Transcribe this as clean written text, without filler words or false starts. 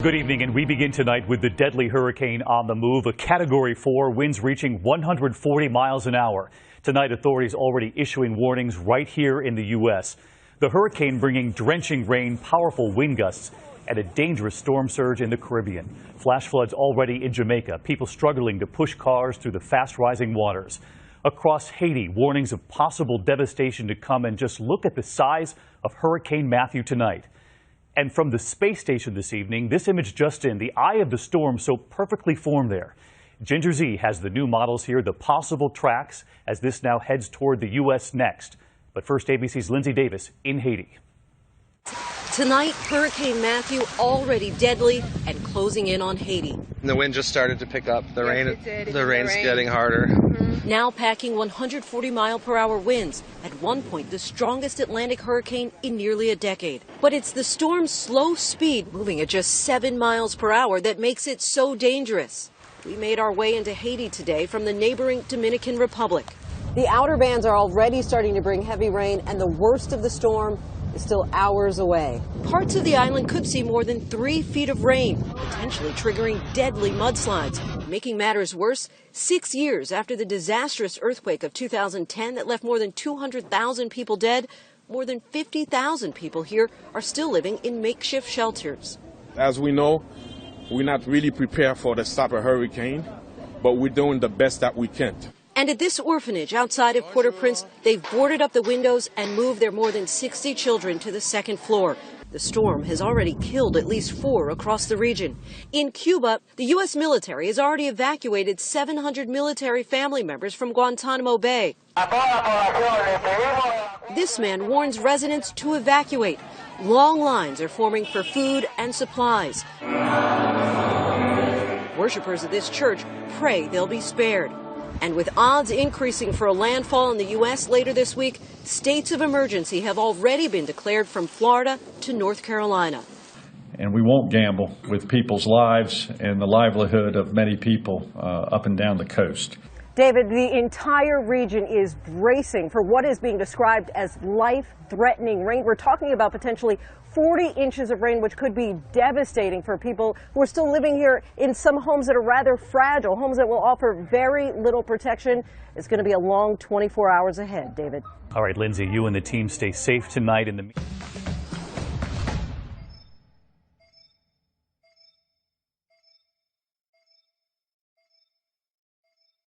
Good evening, and we begin tonight with the deadly hurricane on the move, a Category 4, winds reaching 140 miles an hour. Tonight, authorities already issuing warnings right here in the U.S. The hurricane bringing drenching rain, powerful wind gusts, and a dangerous storm surge in the Caribbean. Flash floods already in Jamaica, people struggling to push cars through the fast-rising waters. Across Haiti, warnings of possible devastation to come, and just look at the size of Hurricane Matthew tonight. And from the space station this evening, this image just in, the eye of the storm so perfectly formed there. Ginger Z has the new models here, the possible tracks, as this now heads toward the U.S. next. But first, ABC's Lindsay Davis in Haiti. Tonight, Hurricane Matthew already deadly and closing in on Haiti. The wind just started to pick up. The rain's getting harder. Now packing 140-mile-per-hour winds, at one point the strongest Atlantic hurricane in nearly a decade. But it's the storm's slow speed, moving at just 7 miles per hour, that makes it so dangerous. We made our way into Haiti today from the neighboring Dominican Republic. The outer bands are already starting to bring heavy rain, and the worst of the storm is still hours away. Parts of the island could see more than 3 feet of rain, potentially triggering deadly mudslides. Making matters worse, 6 years after the disastrous earthquake of 2010 that left more than 200,000 people dead, more than 50,000 people here are still living in makeshift shelters. As we know, we're not really prepared for this type of hurricane, but we're doing the best that we can. And at this orphanage outside of Port-au-Prince, they've boarded up the windows and moved their more than 60 children to the second floor. The storm has already killed at least 4 across the region. In Cuba, the U.S. military has already evacuated 700 military family members from Guantanamo Bay. This man warns residents to evacuate. Long lines are forming for food and supplies. Worshippers of this church pray they'll be spared. And with odds increasing for a landfall in the U.S. later this week, states of emergency have already been declared from Florida to North Carolina. And we won't gamble with people's lives and the livelihood of many people up and down the coast. David, the entire region is bracing for what is being described as life-threatening rain. We're talking about potentially 40 inches of rain, which could be devastating for people who are still living here in some homes that are rather fragile, homes that will offer very little protection. It's going to be a long 24 hours ahead, David. All right, Lindsay, you and the team stay safe tonight in the